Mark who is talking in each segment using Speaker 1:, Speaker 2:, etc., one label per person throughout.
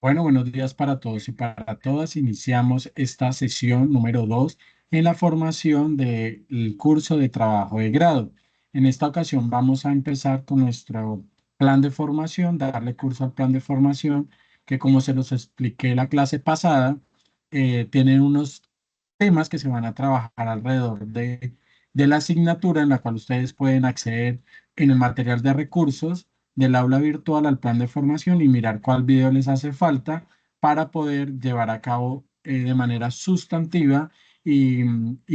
Speaker 1: Bueno, buenos días para todos y para todas. Iniciamos esta sesión número 2 en la formación del curso de trabajo de grado. En esta ocasión vamos a empezar con nuestro plan de formación, darle curso al plan de formación, que como se los expliqué la clase pasada, tienen unos temas que se van a trabajar alrededor de la asignatura en la cual ustedes pueden acceder en el material de recursos del aula virtual al plan de formación y mirar cuál video les hace falta para poder llevar a cabo de manera sustantiva y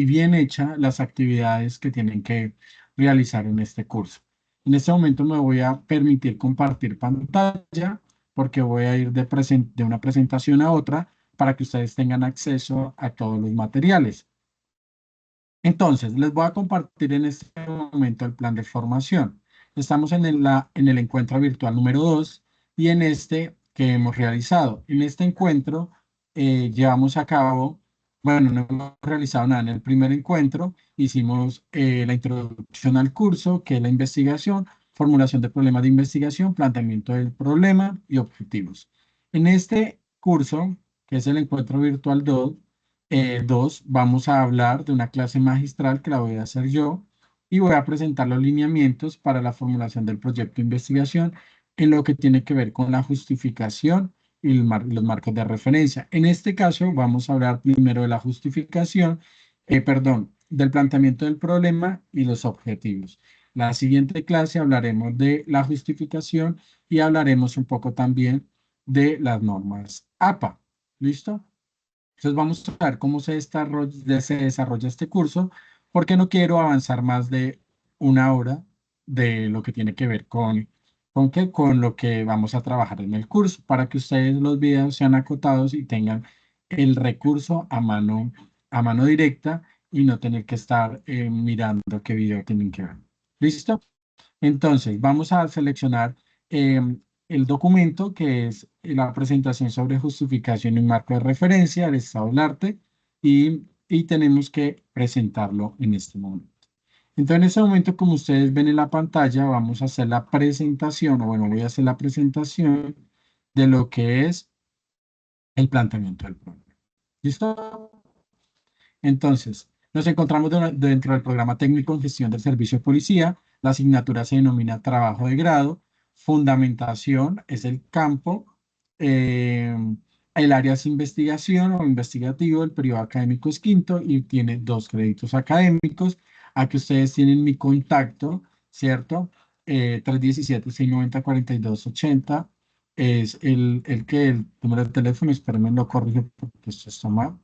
Speaker 1: bien hecha las actividades que tienen que realizar en este curso. En este momento me voy a permitir compartir pantalla porque voy a ir de una presentación a otra para que ustedes tengan acceso a todos los materiales. Entonces, les voy a compartir en este momento el plan de formación. Estamos en el encuentro virtual número 2 y en este que hemos realizado. En este encuentro llevamos a cabo, bueno, no hemos realizado nada. En el primer encuentro hicimos la introducción al curso, que es la investigación, formulación de problemas de investigación, planteamiento del problema y objetivos. En este curso, que es el encuentro virtual 2, vamos a hablar de una clase magistral que la voy a hacer yo y voy a presentar los lineamientos para la formulación del proyecto de investigación en lo que tiene que ver con la justificación y los marcos de referencia. En este caso, vamos a hablar primero de la justificación, perdón, del planteamiento del problema y los objetivos. La siguiente clase hablaremos de la justificación y hablaremos un poco también de las normas APA. ¿Listo? Entonces vamos a ver cómo se desarrolla este curso, porque no quiero avanzar más de una hora de lo que tiene que ver con lo que vamos a trabajar en el curso, para que ustedes los videos sean acotados y tengan el recurso a mano directa y no tener que estar mirando qué video tienen que ver. ¿Listo? Entonces, vamos a seleccionar el documento que es la presentación sobre justificación y marco de referencia del estado del arte y tenemos que presentarlo en este momento. Entonces, en este momento, como ustedes ven en la pantalla, vamos a hacer la presentación, o bueno, voy a hacer la presentación de lo que es el planteamiento del problema. ¿Listo? Entonces, nos encontramos dentro del programa técnico en gestión del servicio de policía. La asignatura se denomina trabajo de grado. Fundamentación es el campo. eh, el área es investigación o investigativo. El periodo académico es quinto y tiene 2 créditos académicos. Aquí ustedes tienen mi contacto, ¿cierto? 317-690-4280 es el número de teléfono. Espérenme, lo corrijo porque esto está mal.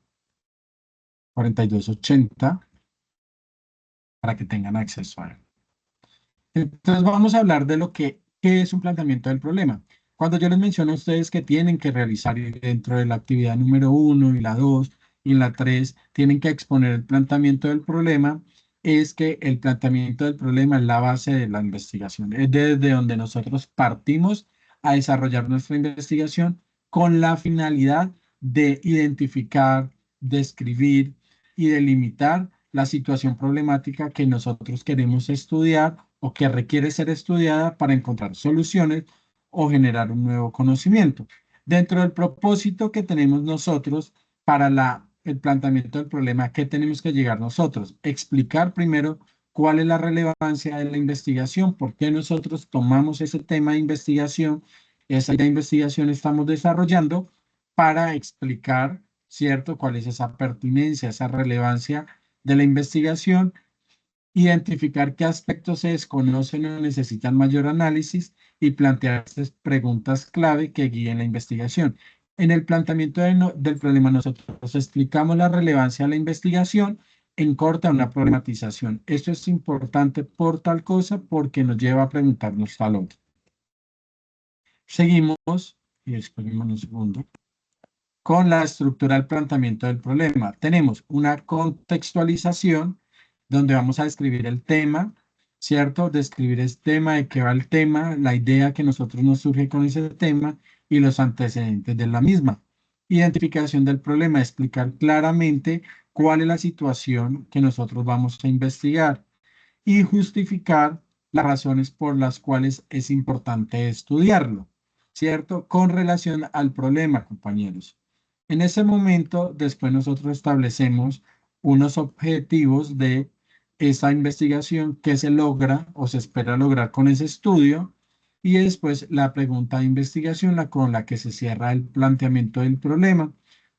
Speaker 1: 4280 para que tengan acceso a él. Entonces vamos a hablar de qué es un planteamiento del problema. Cuando yo les menciono a ustedes que tienen que realizar dentro de la actividad número 1 y la 2 y en la 3 tienen que exponer el planteamiento del problema, es que el planteamiento del problema es la base de la investigación. Es desde donde nosotros partimos a desarrollar nuestra investigación con la finalidad de identificar, describir y delimitar la situación problemática que nosotros queremos estudiar o que requiere ser estudiada para encontrar soluciones o generar un nuevo conocimiento. Dentro del propósito que tenemos nosotros para el planteamiento del problema, ¿qué tenemos que llegar nosotros? Explicar primero cuál es la relevancia de la investigación, por qué nosotros tomamos ese tema de investigación, esa investigación estamos desarrollando para explicar, ¿cierto?, cuál es esa pertinencia, esa relevancia de la investigación, identificar qué aspectos se desconocen o necesitan mayor análisis y plantear estas preguntas clave que guíen la investigación. En el planteamiento del problema nosotros explicamos la relevancia de la investigación en corta una problematización. Esto es importante por tal cosa porque nos lleva a preguntarnos tal otro. Seguimos, y esperemos un segundo, con la estructura del planteamiento del problema. Tenemos una contextualización donde vamos a describir el tema, ¿cierto? Describir el tema, de qué va el tema, la idea que nosotros nos surge con ese tema y los antecedentes de la misma. Identificación del problema, explicar claramente cuál es la situación que nosotros vamos a investigar y justificar las razones por las cuales es importante estudiarlo. ¿cierto? Con relación al problema, compañeros. En ese momento, después nosotros establecemos unos objetivos de esa investigación que se logra o se espera lograr con ese estudio y después la pregunta de investigación con la que se cierra el planteamiento del problema,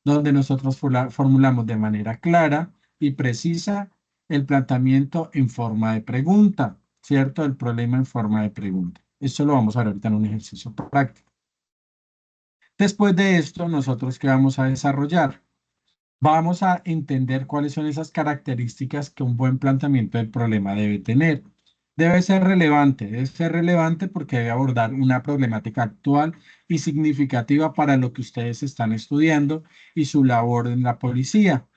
Speaker 1: donde nosotros formulamos de manera clara y precisa el planteamiento en forma de pregunta, ¿cierto? El problema en forma de pregunta. Esto lo vamos a ver ahorita en un ejercicio práctico. Después de esto, nosotros ¿qué vamos a desarrollar? Vamos a entender cuáles son esas características que un buen planteamiento del problema debe tener. Debe ser relevante porque debe abordar una problemática actual y significativa para lo que ustedes están estudiando y su labor en la policía.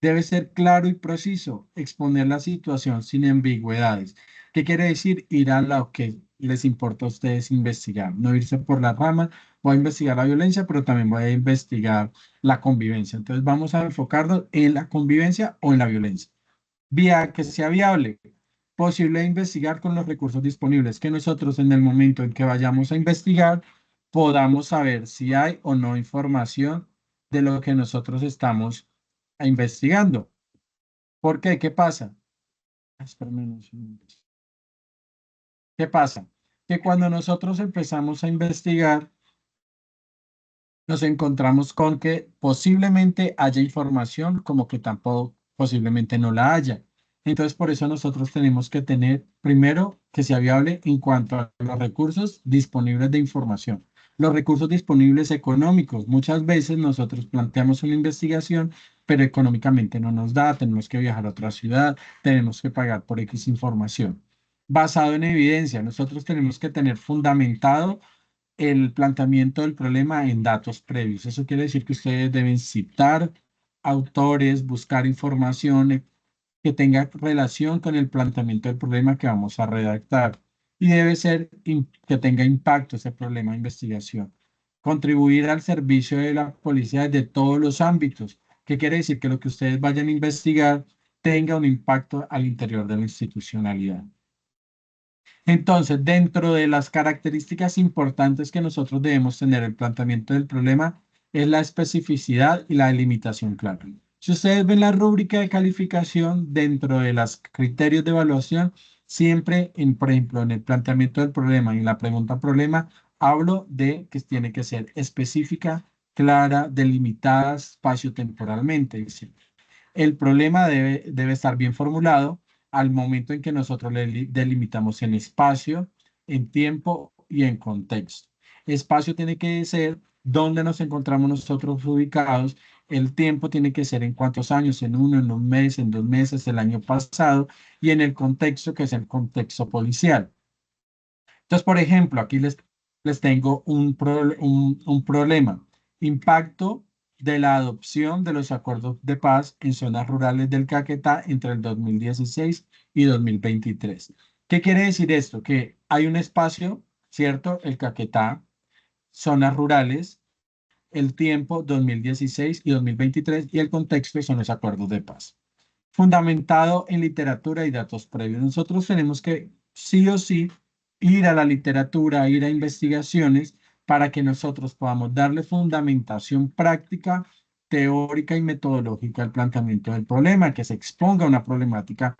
Speaker 1: Debe ser claro y preciso, exponer la situación sin ambigüedades. ¿Qué quiere decir? Ir a lo que les importa a ustedes investigar, no irse por las ramas. Voy a investigar la violencia, pero también voy a investigar la convivencia. Entonces vamos a enfocarnos en la convivencia o en la violencia. Vía que sea viable, posible de investigar con los recursos disponibles, que nosotros en el momento en que vayamos a investigar podamos saber si hay o no información de lo que nosotros estamos investigando. ¿Por qué? ¿Qué pasa? Espérame unos minutos. ¿Qué pasa? Que cuando nosotros empezamos a investigar, nos encontramos con que posiblemente haya información, como que tampoco posiblemente no la haya. Entonces, por eso nosotros tenemos que tener, primero, que sea viable en cuanto a los recursos disponibles de información. Los recursos disponibles económicos. Muchas veces nosotros planteamos una investigación, pero económicamente no nos da, tenemos que viajar a otra ciudad, tenemos que pagar por X información. Basado en evidencia, nosotros tenemos que tener fundamentado el planteamiento del problema en datos previos. Eso quiere decir que ustedes deben citar autores, buscar información que tenga relación con el planteamiento del problema que vamos a redactar. Y debe ser que tenga impacto ese problema de investigación. Contribuir al servicio de la policía de todos los ámbitos. ¿Qué quiere decir? Que lo que ustedes vayan a investigar tenga un impacto al interior de la institucionalidad. Entonces, dentro de las características importantes que nosotros debemos tener el planteamiento del problema es la especificidad y la delimitación clara. Si ustedes ven la rúbrica de calificación dentro de los criterios de evaluación, siempre, por ejemplo, en el planteamiento del problema y en la pregunta problema, hablo de que tiene que ser específica, clara, delimitada espacio-temporalmente. Es decir, el problema debe estar bien formulado al momento en que nosotros le delimitamos en espacio, en tiempo y en contexto. Espacio tiene que ser dónde nos encontramos nosotros ubicados. El tiempo tiene que ser en cuántos años, en uno, en un mes, en 2 meses, el año pasado, y en el contexto, que es el contexto policial. Entonces, por ejemplo, aquí les tengo un problema. Impacto de la adopción de los acuerdos de paz en zonas rurales del Caquetá entre el 2016 y 2023. ¿Qué quiere decir esto? Que hay un espacio, ¿cierto? El Caquetá, zonas rurales, el tiempo 2016 y 2023 y el contexto son los acuerdos de paz. Fundamentado en literatura y datos previos. Nosotros tenemos que sí o sí ir a la literatura, ir a investigaciones para que nosotros podamos darle fundamentación práctica, teórica y metodológica al planteamiento del problema, que se exponga una problemática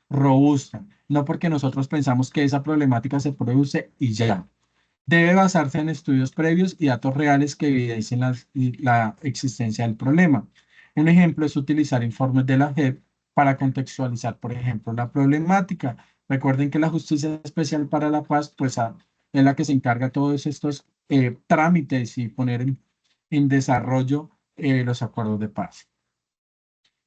Speaker 1: robusta, no porque nosotros pensamos que esa problemática se produce y ya. Debe basarse en estudios previos y datos reales que evidencien la existencia del problema. Un ejemplo es utilizar informes de la JEP para contextualizar, por ejemplo, la problemática. Recuerden que la Justicia Especial para la Paz, pues, es la que se encarga de todos estos trámites y poner en desarrollo los acuerdos de paz.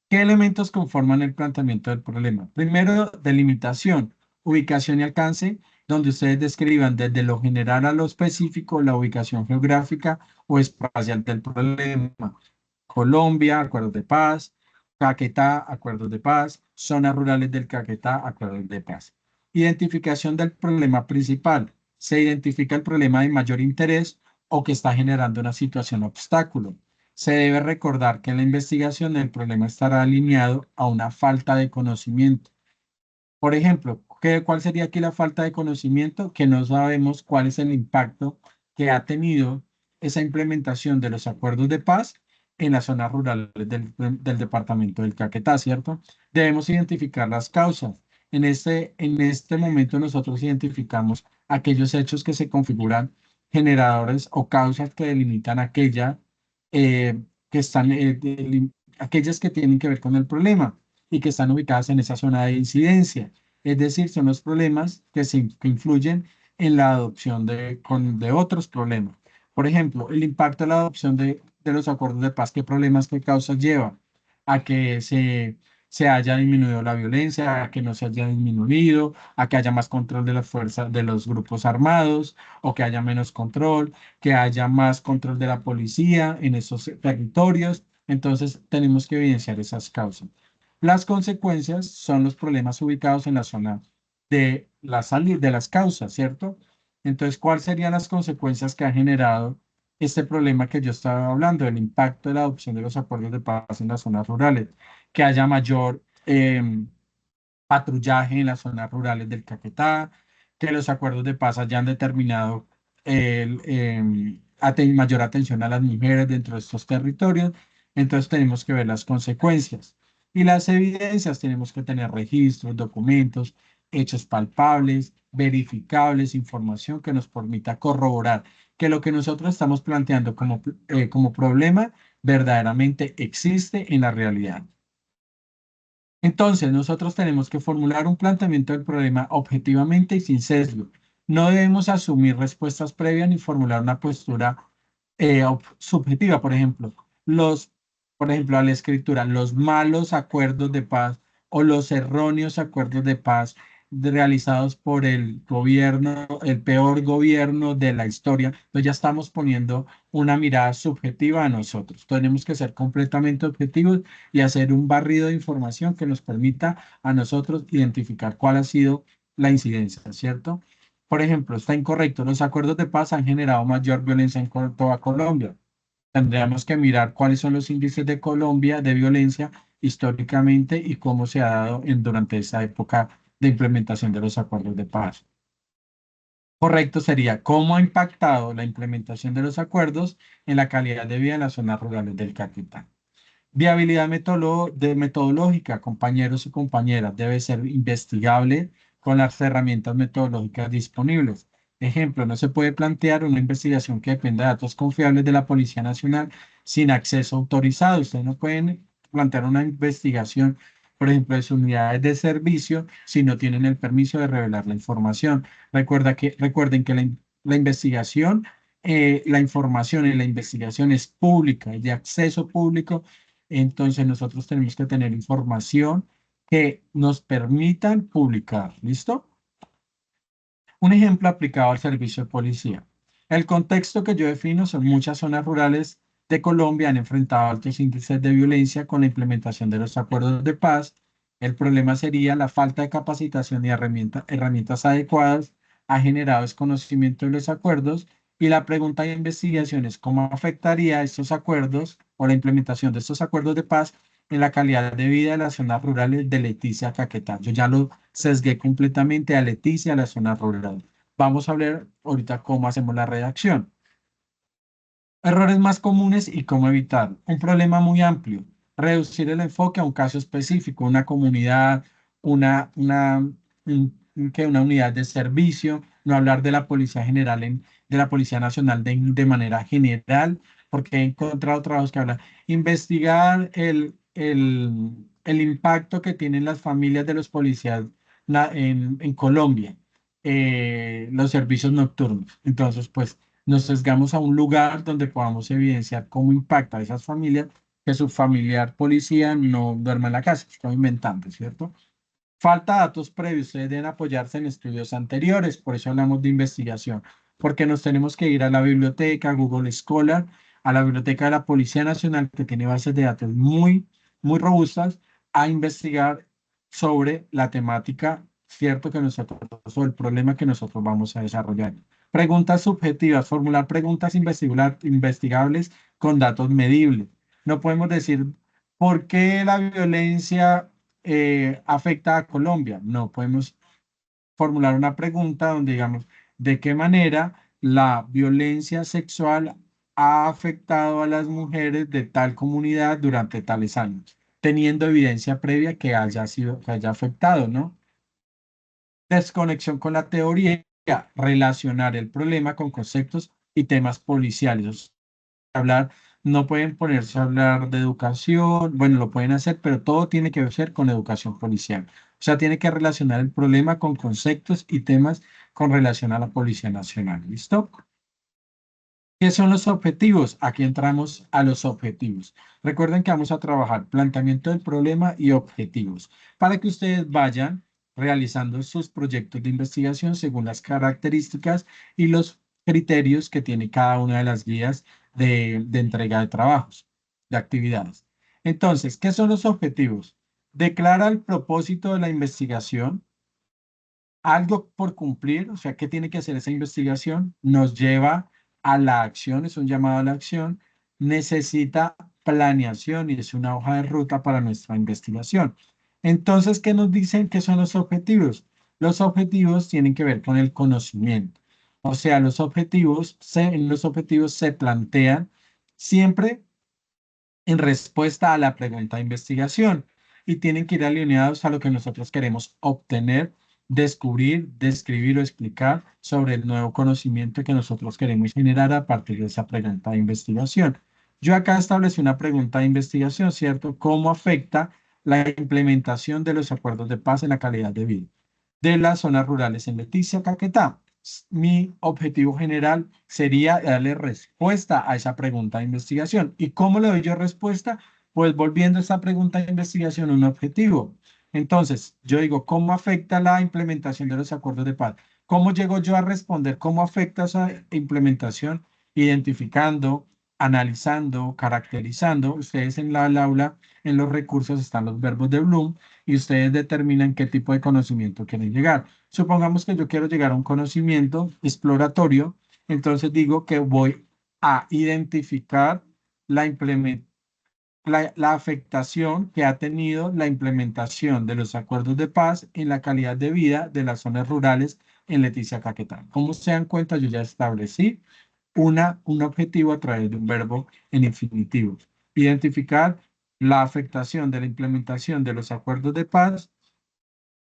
Speaker 1: ¿Qué elementos conforman el planteamiento del problema? Primero, delimitación, ubicación y alcance, donde ustedes describan desde lo general a lo específico la ubicación geográfica o espacial del problema. Colombia, acuerdos de paz; Caquetá, acuerdos de paz; zonas rurales del Caquetá, acuerdos de paz. Identificación del problema principal. Se identifica el problema de mayor interés o que está generando una situación obstáculo. Se debe recordar que en la investigación el problema estará alineado a una falta de conocimiento. Por ejemplo, ¿cuál sería aquí la falta de conocimiento? Que no sabemos cuál es el impacto que ha tenido esa implementación de los acuerdos de paz en las zonas rurales del departamento del Caquetá, ¿cierto? Debemos identificar las causas. En este momento nosotros identificamos aquellos hechos que se configuran generadores o causas que delimitan que están, aquellas que tienen que ver con el problema y que están ubicadas en esa zona de incidencia. Es decir, son los problemas que influyen en la adopción de otros problemas. Por ejemplo, el impacto de la adopción de los acuerdos de paz, ¿qué problemas, qué causas lleva? A que se haya disminuido la violencia, a que no se haya disminuido, a que haya más control de las fuerzas, de los grupos armados, o que haya menos control, que haya más control de la policía en esos territorios. Entonces, tenemos que evidenciar esas causas. Las consecuencias son los problemas ubicados en la zona de las causas, ¿cierto? Entonces, ¿cuáles serían las consecuencias que ha generado este problema que yo estaba hablando, el impacto de la adopción de los acuerdos de paz en las zonas rurales? Que haya mayor patrullaje en las zonas rurales del Caquetá, que los acuerdos de paz hayan determinado mayor atención a las mujeres dentro de estos territorios. Entonces tenemos que ver las consecuencias. Y las evidencias, tenemos que tener registros, documentos, hechos palpables, verificables, información que nos permita corroborar que lo que nosotros estamos planteando como problema verdaderamente existe en la realidad. Entonces, nosotros tenemos que formular un planteamiento del problema objetivamente y sin sesgo. No debemos asumir respuestas previas ni formular una postura subjetiva. Por ejemplo, a la escritura, los malos acuerdos de paz o los erróneos acuerdos de paz realizados por el gobierno, el peor gobierno de la historia. Entonces ya estamos poniendo una mirada subjetiva a nosotros. Tenemos que ser completamente objetivos y hacer un barrido de información que nos permita a nosotros identificar cuál ha sido la incidencia, ¿cierto? Por ejemplo, está incorrecto, los acuerdos de paz han generado mayor violencia en toda Colombia. Tendríamos que mirar cuáles son los índices de Colombia de violencia históricamente y cómo se ha dado durante esa época de implementación de los acuerdos de paz. Correcto sería cómo ha impactado la implementación de los acuerdos en la calidad de vida en las zonas rurales del Caquetá. Viabilidad metodológica, compañeros y compañeras, debe ser investigable con las herramientas metodológicas disponibles. Ejemplo, no se puede plantear una investigación que dependa de datos confiables de la Policía Nacional sin acceso autorizado. Ustedes no pueden plantear una investigación, por ejemplo, de sus unidades de servicio si no tienen el permiso de revelar la información. Recuerden que la investigación, la información en la investigación es pública, es de acceso público. Entonces nosotros tenemos que tener información que nos permitan publicar. ¿Listo? Un ejemplo aplicado al servicio de policía. El contexto que yo defino son muchas zonas rurales de Colombia han enfrentado altos índices de violencia con la implementación de los acuerdos de paz. El problema sería la falta de capacitación y herramientas adecuadas ha generado desconocimiento de los acuerdos y la pregunta de investigación es cómo afectaría estos acuerdos o la implementación de estos acuerdos de paz en la calidad de vida de las zonas rurales de Leticia a Caquetá. Yo ya lo sesgué completamente a Leticia, a la zona rural. Vamos a hablar ahorita cómo hacemos la redacción. Errores más comunes y cómo evitar. Un problema muy amplio. Reducir el enfoque a un caso específico, una comunidad, una unidad de servicio, no hablar de la Policía General, de la Policía Nacional de manera general, porque he encontrado trabajos que hablan. Investigar el impacto que tienen las familias de los policías en Colombia, los servicios nocturnos. Entonces, pues nos sesgamos a un lugar donde podamos evidenciar cómo impacta a esas familias que su familiar policía no duerma en la casa. Estoy inventando, ¿cierto? Falta datos previos. Ustedes deben apoyarse en estudios anteriores. Por eso hablamos de investigación. Porque nos tenemos que ir a la biblioteca, Google Scholar, a la biblioteca de la Policía Nacional, que tiene bases de datos muy, muy robustas, a investigar sobre la temática, cierto, que nosotros, o el problema que nosotros vamos a desarrollar. Preguntas subjetivas, formular preguntas investigables con datos medibles. No podemos decir, ¿por qué la violencia afecta a Colombia? No, podemos formular una pregunta donde digamos, ¿de qué manera la violencia sexual ha afectado a las mujeres de tal comunidad durante tales años, teniendo evidencia previa que haya sido, que haya afectado, ¿no? Desconexión con la teoría, relacionar el problema con conceptos y temas policiales. Hablar, no pueden ponerse a hablar de educación, bueno, lo pueden hacer, pero todo tiene que ver con educación policial. O sea, tiene que relacionar el problema con conceptos y temas con relación a la Policía Nacional. ¿Listo? ¿Qué son los objetivos? Aquí entramos a los objetivos. Recuerden que vamos a trabajar planteamiento del problema y objetivos para que ustedes vayan realizando sus proyectos de investigación según las características y los criterios que tiene cada una de las guías de entrega de trabajos, de actividades. Entonces, ¿qué son los objetivos? Declara el propósito de la investigación, algo por cumplir, o sea, ¿qué tiene que hacer esa investigación? Nos lleva a la acción, es un llamado a la acción, necesita planeación y es una hoja de ruta para nuestra investigación. Entonces, ¿qué nos dicen que son los objetivos? Los objetivos tienen que ver con el conocimiento. O sea, en los objetivos se plantean siempre en respuesta a la pregunta de investigación y tienen que ir alineados a lo que nosotros queremos obtener, descubrir, describir o explicar sobre el nuevo conocimiento que nosotros queremos generar a partir de esa pregunta de investigación. Yo acá establecí una pregunta de investigación, ¿cierto? ¿Cómo afecta la implementación de los acuerdos de paz en la calidad de vida de las zonas rurales en Leticia, Caquetá? Mi objetivo general sería darle respuesta a esa pregunta de investigación. ¿Y cómo le doy yo respuesta? Pues volviendo a esa pregunta de investigación un objetivo. Entonces, yo digo, ¿cómo afecta la implementación de los acuerdos de paz? ¿Cómo llego yo a responder? ¿Cómo afecta esa implementación? Identificando, analizando, caracterizando. Ustedes en el aula, en los recursos están los verbos de Bloom y ustedes determinan qué tipo de conocimiento quieren llegar. Supongamos que yo quiero llegar a un conocimiento exploratorio, entonces digo que voy a identificar la, la afectación que ha tenido la implementación de los acuerdos de paz en la calidad de vida de las zonas rurales en Leticia, Caquetá. Como se dan cuenta, yo ya establecí un objetivo a través de un verbo en infinitivo. Identificar la afectación de la implementación de los acuerdos de paz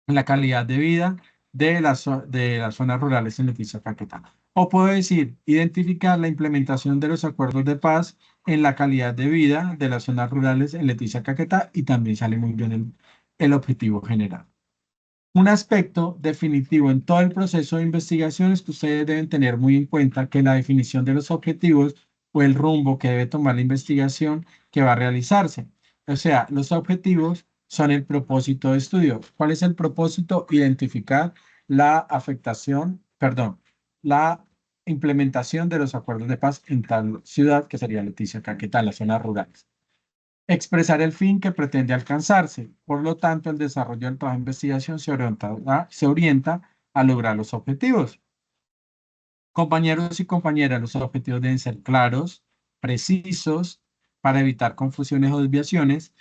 Speaker 1: la calidad de vida de las zonas rurales en Leticia, Caquetá. O puedo decir, identificar la implementación de los acuerdos de paz en la calidad de vida de las zonas rurales en Leticia, Caquetá, y también sale muy bien el objetivo general. Un aspecto definitivo en todo el proceso de investigación es que ustedes deben tener muy en cuenta que la definición de los objetivos o el rumbo que debe tomar la investigación que va a realizarse. O sea, los objetivos son el propósito de estudio. ¿Cuál es el propósito? Identificar la afectación, perdón, la implementación de los acuerdos de paz en tal ciudad que sería Leticia, Caquetá, las zonas rurales. Expresar el fin que pretende alcanzarse. Por lo tanto, el desarrollo del trabajo de investigación se orienta a lograr los objetivos. Compañeros y compañeras, los objetivos deben ser claros, precisos, para evitar confusiones o desviaciones.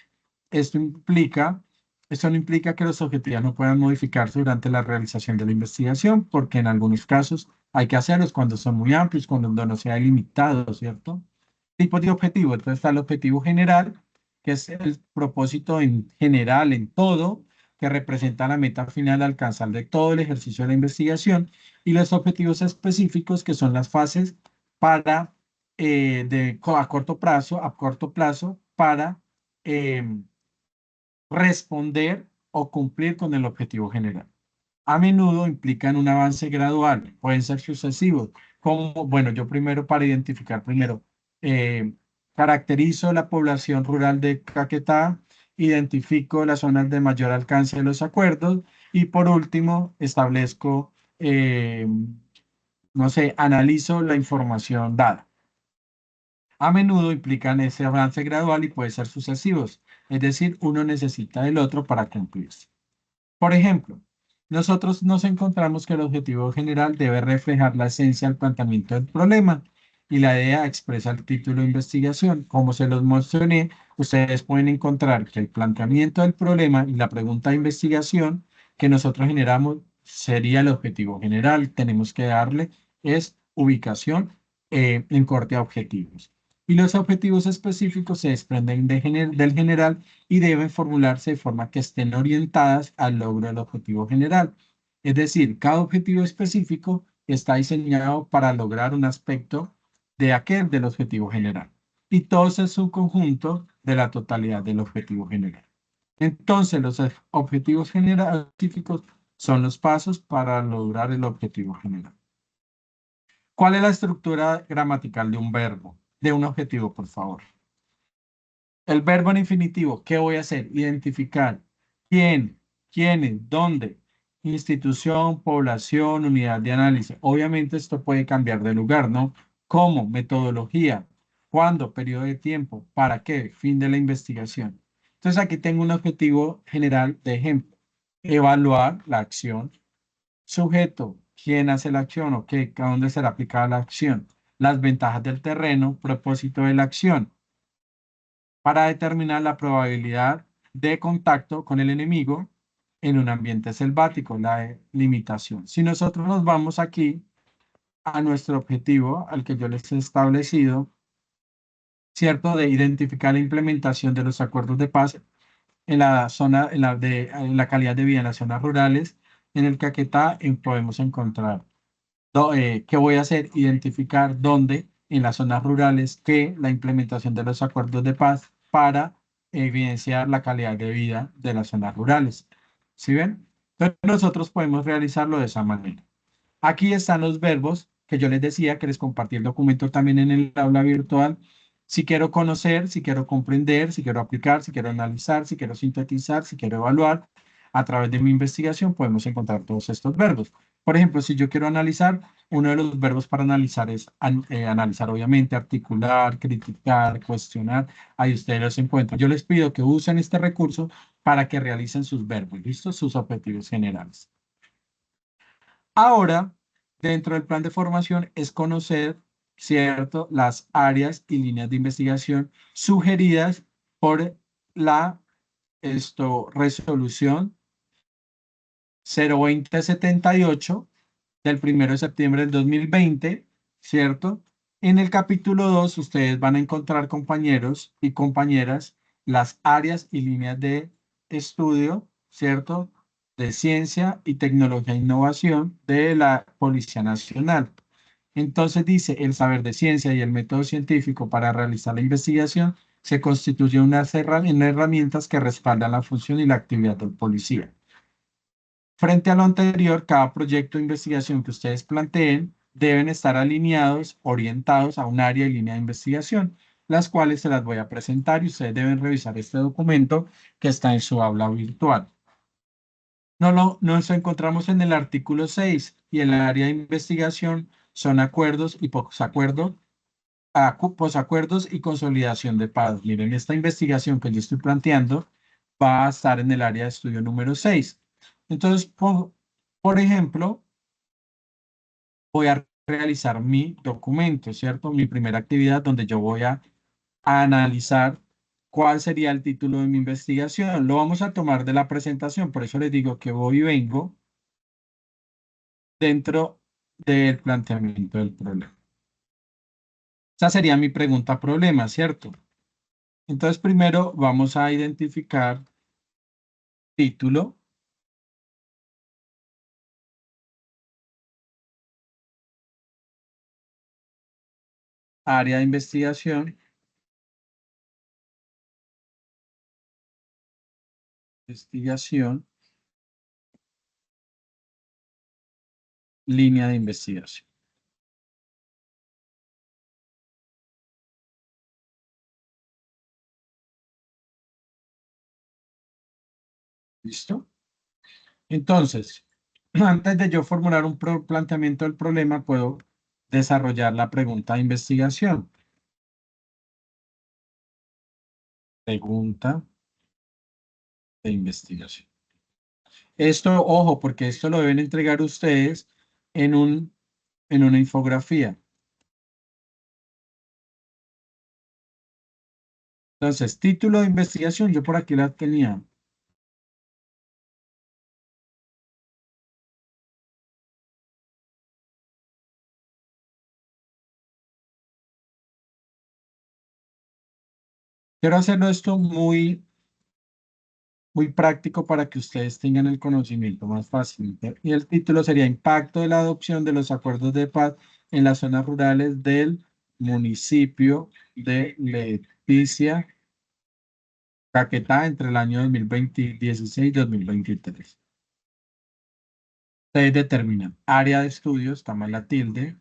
Speaker 1: Esto implica, esto no implica que los objetivos no puedan modificarse durante la realización de la investigación, porque en algunos casos hay que hacerlos cuando son muy amplios, cuando no sea ilimitado, ¿cierto? Tipos de objetivo. Entonces está el objetivo general, que es el propósito en general, en todo, que representa la meta final a alcanzar de todo el ejercicio de la investigación, y los objetivos específicos, que son las fases para, a corto plazo, para em, responder o cumplir con el objetivo general. A menudo implican un avance gradual, pueden ser sucesivos, como, bueno, yo primero para identificar, primero, eh, caracterizo la población rural de Caquetá, identifico las zonas de mayor alcance de los acuerdos y por último establezco, no sé, analizo la información dada. A menudo implican ese avance gradual y puede ser sucesivos, es decir, uno necesita del otro para cumplirse. Por ejemplo, nosotros nos encontramos que el objetivo general debe reflejar la esencia del planteamiento del problema y la idea expresa el título de investigación. Como se los mencioné, ustedes pueden encontrar que el planteamiento del problema y la pregunta de investigación que nosotros generamos sería el objetivo general. Tenemos que darle es ubicación en corte a objetivos. Y los objetivos específicos se desprenden del general y deben formularse de forma que estén orientadas al logro del objetivo general. Es decir, cada objetivo específico está diseñado para lograr un aspecto de aquel del objetivo general. Y todos es un conjunto de la totalidad del objetivo general. Entonces, los objetivos generales específicos son los pasos para lograr el objetivo general. ¿Cuál es la estructura gramatical de un verbo? De un objetivo, por favor. El verbo en infinitivo, ¿qué voy a hacer? Identificar quién, quiénes, dónde, institución, población, unidad de análisis. Obviamente esto puede cambiar de lugar, ¿no? ¿Cómo? Metodología. ¿Cuándo? Periodo de tiempo. ¿Para qué? Fin de la investigación. Entonces aquí tengo un objetivo general de ejemplo. Evaluar la acción. Sujeto, ¿quién hace la acción o qué? ¿A dónde será aplicada la acción? Las ventajas del terreno, propósito de la acción para determinar la probabilidad de contacto con el enemigo en un ambiente selvático, la limitación. Si nosotros nos vamos aquí a nuestro objetivo, al que yo les he establecido, ¿cierto? De identificar la implementación de los acuerdos de paz en la zona, en la calidad de vida en las zonas rurales, en el Caquetá podemos encontrar. ¿Qué voy a hacer? Identificar dónde en las zonas rurales que la implementación de los acuerdos de paz para evidenciar la calidad de vida de las zonas rurales. ¿Sí ven? Entonces nosotros podemos realizarlo de esa manera. Aquí están los verbos que yo les decía que les compartí el documento también en el aula virtual. Si quiero conocer, si quiero comprender, si quiero aplicar, si quiero analizar, si quiero sintetizar, si quiero evaluar, a través de mi investigación podemos encontrar todos estos verbos. Por ejemplo, si yo quiero analizar, uno de los verbos para analizar es analizar, obviamente, articular, criticar, cuestionar. Ahí ustedes los encuentran. Yo les pido que usen este recurso para que realicen sus verbos, ¿listo? Sus objetivos generales. Ahora, dentro del plan de formación es conocer, ¿cierto?, las áreas y líneas de investigación sugeridas por la resolución 02078 del 1 de septiembre del 2020, ¿cierto? En el capítulo 2 ustedes van a encontrar, compañeros y compañeras, las áreas y líneas de estudio, ¿cierto? De ciencia y tecnología e innovación de la Policía Nacional. Entonces dice, el saber de ciencia y el método científico para realizar la investigación se constituye en herramientas que respaldan la función y la actividad del policía. Frente a lo anterior, cada proyecto de investigación que ustedes planteen deben estar alineados, orientados a un área y línea de investigación, las cuales se las voy a presentar y ustedes deben revisar este documento que está en su aula virtual. Nos encontramos en el artículo 6 y el área de investigación son acuerdos y posacuerdos, posacuerdos y consolidación de paz. Miren, esta investigación que yo estoy planteando va a estar en el área de estudio número 6. Entonces, por ejemplo, voy a realizar mi documento, ¿cierto? Mi primera actividad donde yo voy a analizar cuál sería el título de mi investigación. Lo vamos a tomar de la presentación, por eso les digo que voy y vengo dentro del planteamiento del problema. Esa sería mi pregunta problema, ¿cierto? Entonces, primero vamos a identificar título, área de investigación, línea de investigación. ¿Listo? Entonces, antes de yo formular un planteamiento del problema, puedo desarrollar la pregunta de investigación. Pregunta de investigación. Esto, ojo, porque esto lo deben entregar ustedes en en una infografía. Entonces, título de investigación, yo por aquí la tenía. Quiero hacerlo esto muy práctico para que ustedes tengan el conocimiento más fácil. Y el título sería Impacto de la adopción de los acuerdos de paz en las zonas rurales del municipio de Leticia, Caquetá, entre el año 2016 y 2023. Ustedes determinan área de estudios, está mal la tilde,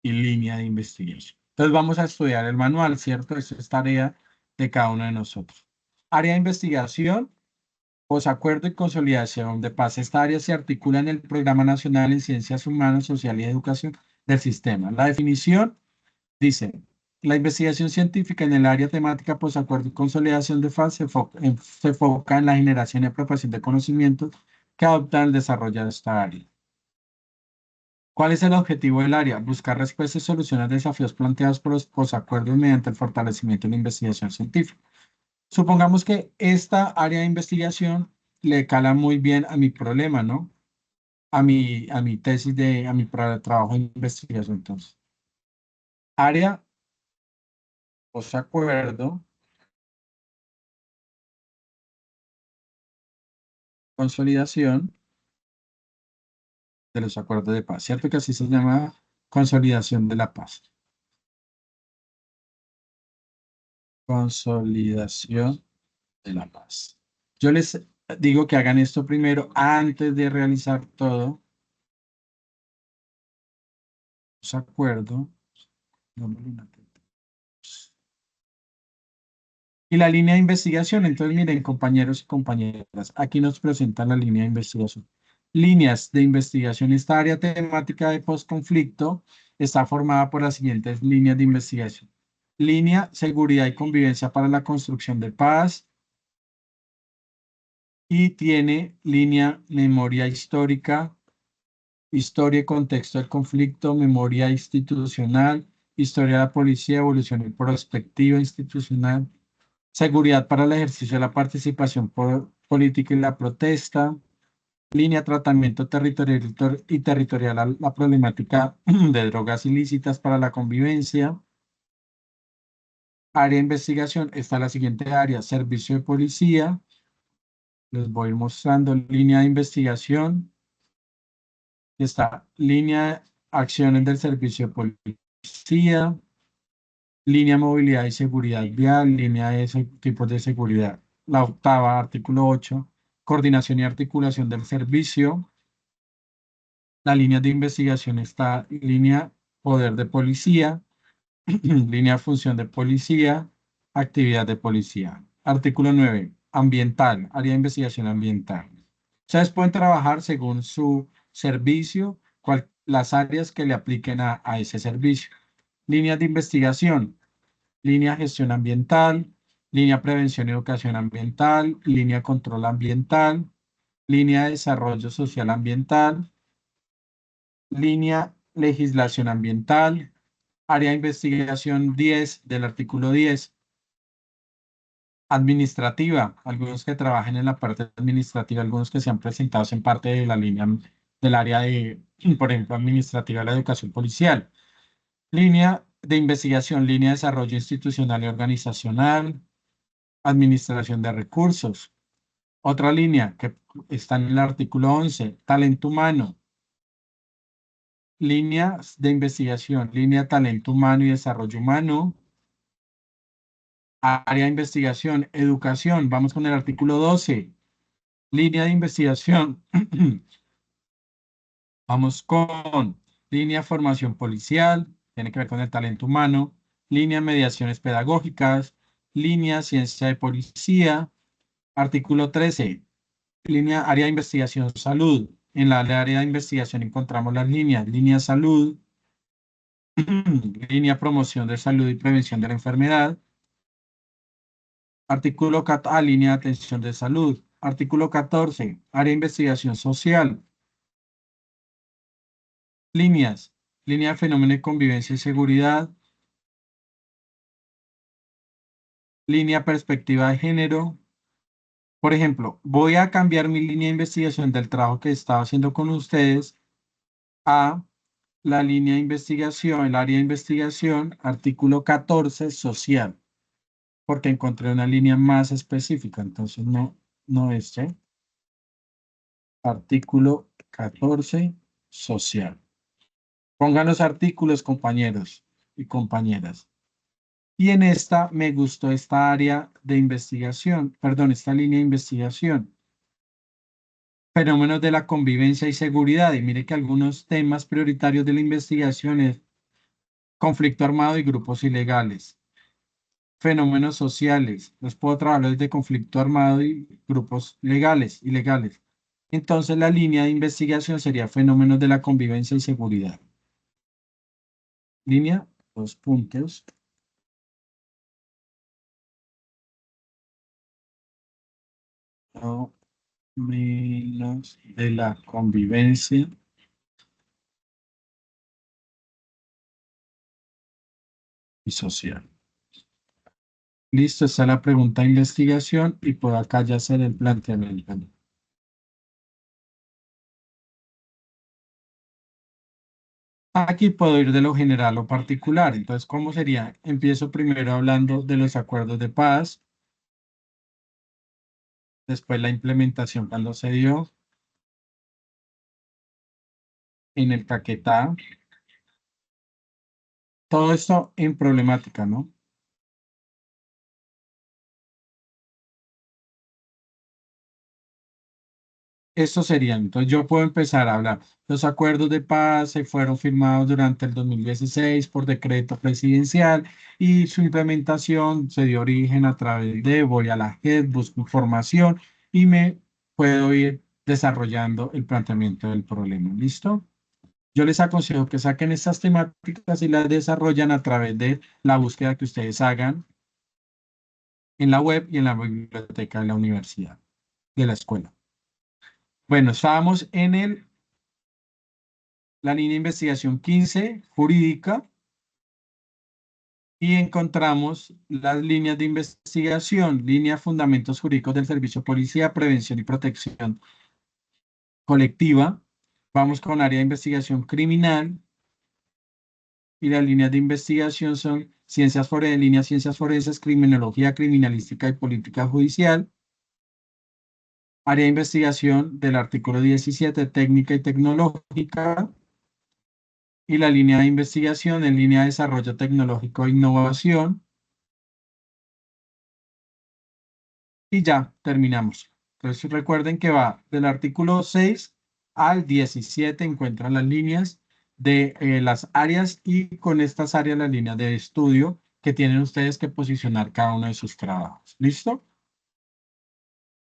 Speaker 1: y línea de investigación. Entonces vamos a estudiar el manual, ¿cierto? Eso es tarea de cada uno de nosotros. Área de investigación, posacuerdo y consolidación de paz. Esta área se articula en el Programa Nacional en Ciencias Humanas, Social y Educación del Sistema. La definición dice, la investigación científica en el área temática posacuerdo y consolidación de paz se enfoca en la generación y apropiación de conocimientos que adoptan el desarrollo de esta área. ¿Cuál es el objetivo del área? Buscar respuestas y soluciones a desafíos planteados por los posacuerdos mediante el fortalecimiento de la investigación científica. Supongamos que esta área de investigación le cala muy bien a mi problema, ¿no? A mi tesis trabajo de investigación. Entonces, área posacuerdo, consolidación de los acuerdos de paz, ¿cierto? Que así se llama consolidación de la paz. Consolidación de la paz. Yo les digo que hagan esto primero antes de realizar todo. ¿De acuerdo? Y la línea de investigación, entonces miren, compañeros y compañeras, aquí nos presenta la línea de investigación. Líneas de investigación. Esta área temática de postconflicto está formada por las siguientes líneas de investigación. Línea seguridad y convivencia para la construcción de paz y tiene línea memoria histórica, historia y contexto del conflicto, memoria institucional, historia de la policía, evolución y perspectiva institucional, seguridad para el ejercicio de la participación política y la protesta, línea tratamiento territorial y territorial a la problemática de drogas ilícitas para la convivencia, área de investigación, está la siguiente área, servicio de policía, les voy a ir mostrando línea de investigación, está línea acciones del servicio de policía, línea movilidad y seguridad vial, línea de tipos de seguridad. La octava, artículo 8, coordinación y articulación del servicio. La línea de investigación está línea poder de policía, línea función de policía, actividad de policía. Artículo 9, ambiental, área de investigación ambiental. Ustedes pueden trabajar según su servicio, las áreas que le apliquen a ese servicio. Líneas de investigación, línea gestión ambiental, línea prevención y educación ambiental, línea control ambiental, línea desarrollo social ambiental, línea legislación ambiental, área de investigación 10 del artículo 10, administrativa, algunos que trabajen en la parte administrativa, algunos que se han presentado en parte de la línea del área de, por ejemplo, administrativa de la educación policial. Línea de investigación, línea de desarrollo institucional y organizacional, administración de recursos. Otra línea que está en el artículo 11, talento humano. Líneas de investigación, línea talento humano y desarrollo humano. Área de investigación, educación. Vamos con el artículo 12. Línea de investigación. Vamos con línea formación policial, tiene que ver con el talento humano. Línea mediaciones pedagógicas. Línea ciencia de policía. Artículo 13. Línea área de investigación salud. En la área de investigación encontramos las líneas. Línea salud. Línea promoción de salud y prevención de la enfermedad. Artículo 14, línea de atención de salud. Artículo 14, área de investigación social. Líneas. Línea de fenómeno de convivencia y seguridad. Línea perspectiva de género. Por ejemplo, voy a cambiar mi línea de investigación del trabajo que estaba haciendo con ustedes a la línea de investigación, el área de investigación, artículo 14, social. porque encontré una línea más específica, entonces no este. Artículo 14, social. Pongan los artículos, compañeros y compañeras. Y en esta me gustó esta área de investigación, perdón, esta línea de investigación. Fenómenos de la convivencia y seguridad. Y mire que algunos temas prioritarios de la investigación es conflicto armado y grupos ilegales. Fenómenos sociales. Los puedo trabajar desde conflicto armado y grupos ilegales. Entonces la línea de investigación sería fenómenos de la convivencia y seguridad. Línea, dos puntos. Fenómenos de la convivencia y social. Listo, está la pregunta de investigación y por acá ya hacer el planteamiento. Aquí puedo ir de lo general a lo particular. Entonces, ¿cómo sería? Empiezo primero hablando de los acuerdos de paz, después la implementación cuando se dio en el Caquetá. Todo esto en problemática, ¿no? Estos serían, entonces yo puedo empezar a hablar. Los acuerdos de paz se fueron firmados durante el 2016 por decreto presidencial y su implementación se dio origen a través de voy a la JEP, busco información y me puedo ir desarrollando el planteamiento del problema. ¿Listo? Yo les aconsejo que saquen estas temáticas y las desarrollan a través de la búsqueda que ustedes hagan en la web y en la biblioteca de la universidad, de la escuela. Bueno, estábamos en la línea de investigación 15 jurídica, y encontramos las líneas de investigación, línea fundamentos jurídicos del servicio de policía, prevención y protección colectiva. Vamos con área de investigación criminal y las líneas de investigación son ciencias forenses, línea ciencias forenses, criminología, criminalística y política judicial. Área de investigación del artículo 17, técnica y tecnológica. Y la línea de investigación en línea de desarrollo tecnológico e innovación. Y ya terminamos. Entonces recuerden que va del artículo 6 al 17, encuentran las líneas de las áreas y con estas áreas las líneas de estudio que tienen ustedes que posicionar cada uno de sus trabajos. ¿Listo?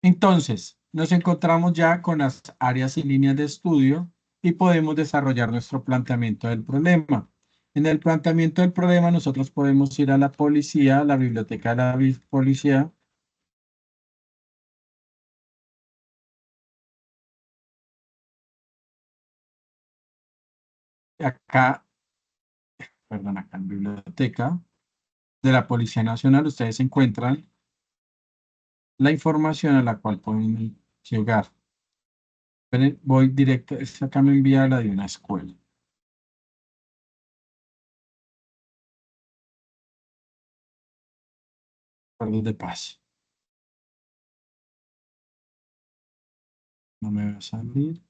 Speaker 1: Entonces, nos encontramos ya con las áreas y líneas de estudio y podemos desarrollar nuestro planteamiento del problema. En el planteamiento del problema, nosotros podemos ir a la policía, a la biblioteca de la policía. Acá, perdón, acá en biblioteca de la Policía Nacional, ustedes encuentran la información a la cual pueden llegar. Esperen, voy directo, esta acá me envía la de una escuela. Acuerdos de paz. No me va a salir.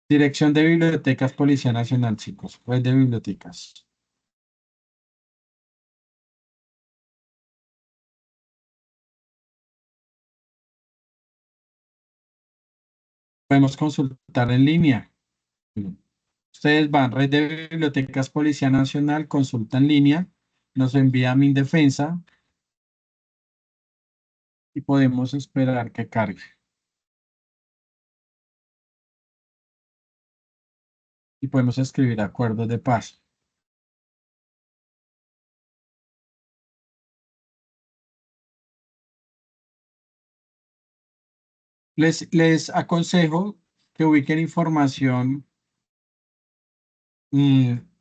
Speaker 1: Dirección de Bibliotecas, Policía Nacional, chicos. Red de bibliotecas. Podemos consultar en línea. Ustedes van, Red de Bibliotecas, Policía Nacional, consulta en línea, nos envía a Mindefensa y podemos esperar que cargue. Y podemos escribir acuerdos de paz. Les aconsejo que ubiquen información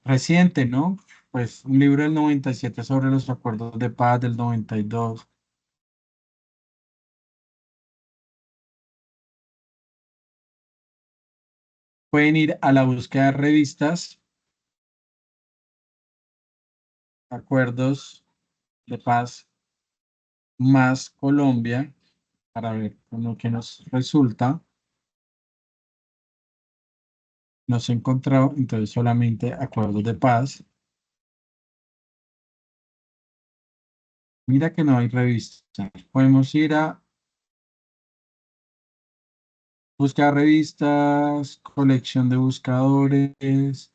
Speaker 1: reciente, ¿no? Pues un libro del 97 sobre los acuerdos de paz del 92. Pueden ir a la búsqueda de revistas acuerdos de paz más Colombia para ver con lo que nos resulta. No se encontró, entonces solamente acuerdos de paz. Mira que no hay revista. Podemos ir a buscar revistas, colección de buscadores,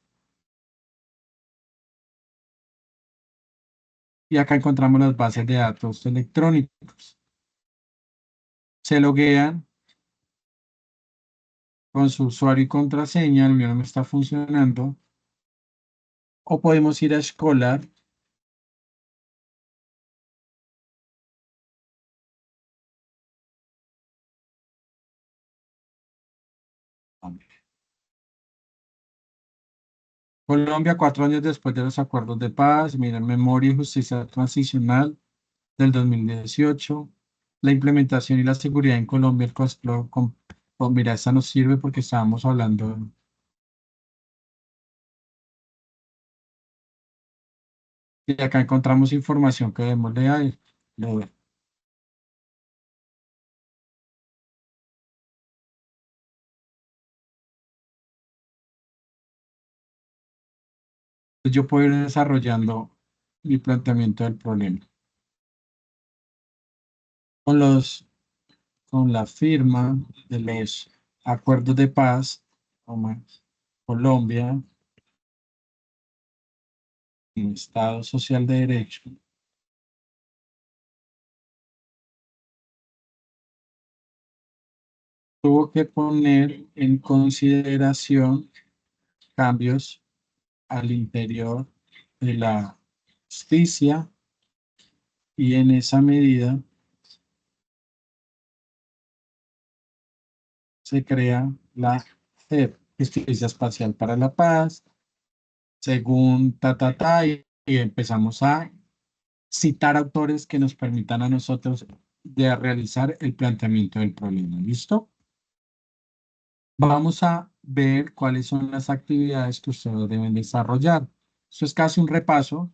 Speaker 1: y acá encontramos las bases de datos electrónicos. Se loguean con su usuario y contraseña, el mío no me está funcionando, o podemos ir a Scholar. Colombia, 4 años después de los acuerdos de paz, miren, Memoria y Justicia Transicional del 2018, la implementación y la seguridad en Colombia, el COSPLO, pues mira, esta nos sirve porque estábamos hablando, y acá encontramos información que debemos leer. Pues yo puedo ir desarrollando mi planteamiento del problema. Con con la firma de los acuerdos de paz, como Colombia, un Estado social de derecho, tuvo que poner en consideración cambios al interior de la justicia, y en esa medida se crea la JEP, Justicia Espacial para la Paz, según y empezamos a citar autores que nos permitan a nosotros de realizar el planteamiento del problema. ¿Listo? Vamos a ver cuáles son las actividades que ustedes deben desarrollar. Eso es casi un repaso,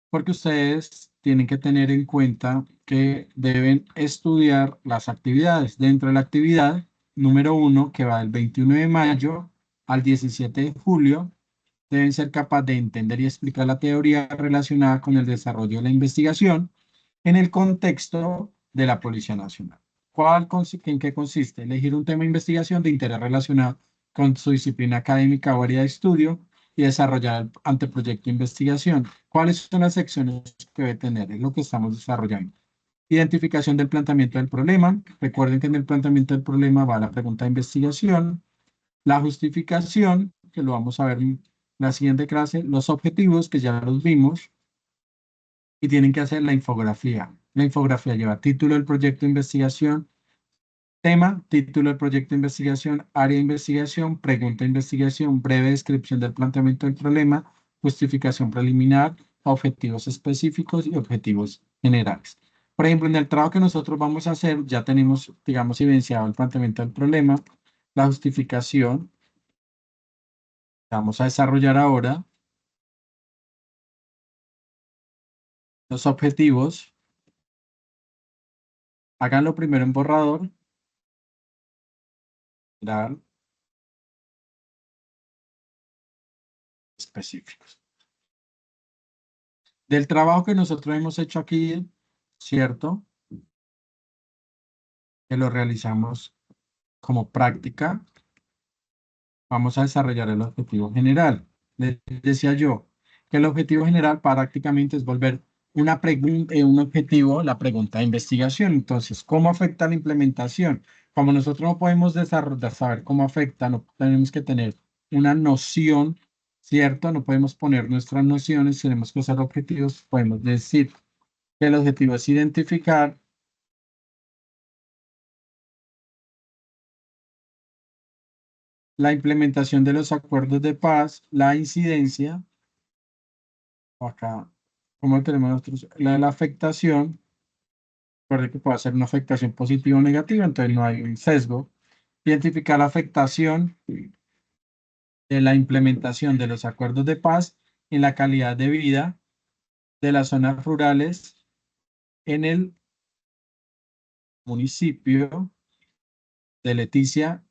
Speaker 1: porque ustedes tienen que tener en cuenta que deben estudiar las actividades. Dentro de la actividad número 1, que va del 21 de mayo al 17 de julio, deben ser capaces de entender y explicar la teoría relacionada con el desarrollo de la investigación en el contexto de la Policía Nacional. ¿En qué consiste? Elegir un tema de investigación de interés relacionado con su disciplina académica o área de estudio y desarrollar el anteproyecto de investigación. ¿Cuáles son las secciones que debe tener? Es lo que estamos desarrollando. Identificación del planteamiento del problema. Recuerden que en el planteamiento del problema va la pregunta de investigación, la justificación, que lo vamos a ver en la siguiente clase, los objetivos, que ya los vimos, y tienen que hacer la infografía. La infografía lleva título del proyecto de investigación, tema, título del proyecto de investigación, área de investigación, pregunta de investigación, breve descripción del planteamiento del problema, justificación preliminar, objetivos específicos y objetivos generales. Por ejemplo, en el trabajo que nosotros vamos a hacer, ya tenemos, digamos, evidenciado el planteamiento del problema, la justificación, que vamos a desarrollar ahora, los objetivos, háganlo primero en borrador, general, específicos. Del trabajo que nosotros hemos hecho aquí, ¿cierto? Que lo realizamos como práctica, vamos a desarrollar el objetivo general. Les decía yo que el objetivo general prácticamente es volver una pregunta, un objetivo, la pregunta de investigación. Entonces, ¿cómo afecta la implementación? Como nosotros no podemos saber cómo afecta, no tenemos que tener una noción, ¿cierto? No podemos poner nuestras nociones, tenemos que usar objetivos, podemos decir que el objetivo es identificar la implementación de los acuerdos de paz, la incidencia, acá, como tenemos nosotros, la afectación, recuerde que puede ser una afectación positiva o negativa, entonces no hay un sesgo. Identificar la afectación de la implementación de los acuerdos de paz en la calidad de vida de las zonas rurales en el municipio de Leticia,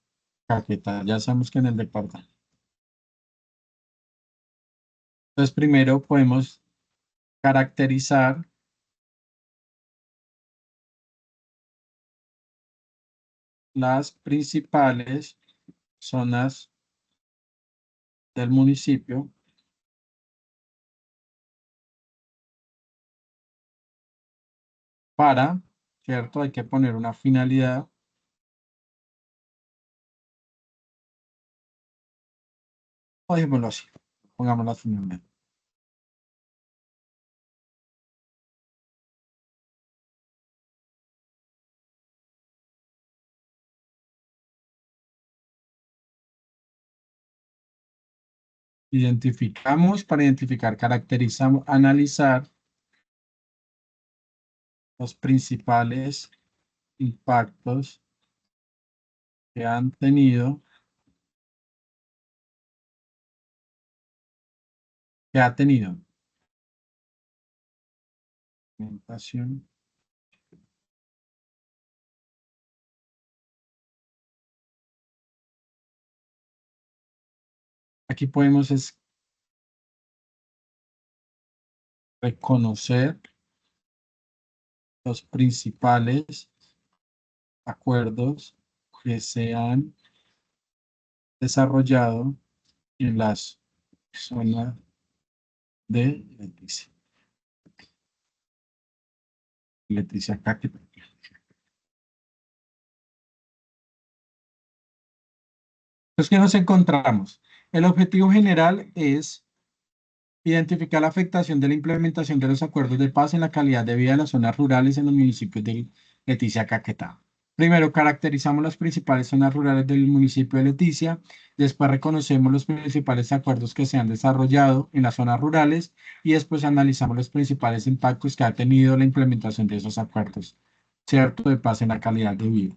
Speaker 1: Caquetá. Ya sabemos que en el departamento. Entonces, primero podemos caracterizar las principales zonas del municipio para, ¿cierto? Hay que poner una finalidad, o dejémoslo así, pongamos la finalidad. Identificamos, para identificar, caracterizamos, analizar los principales impactos que han tenido, que ha tenido. Alimentación. Aquí podemos reconocer los principales acuerdos que se han desarrollado en las zonas de Leticia. Leticia Caquetá. Entonces, ¿qué nos encontramos? El objetivo general es identificar la afectación de la implementación de los acuerdos de paz en la calidad de vida de las zonas rurales en los municipios de Leticia, Caquetá. Primero, caracterizamos las principales zonas rurales del municipio de Leticia. Después, reconocemos los principales acuerdos que se han desarrollado en las zonas rurales. Y después, analizamos los principales impactos que ha tenido la implementación de esos acuerdos, ¿cierto? De paz en la calidad de vida.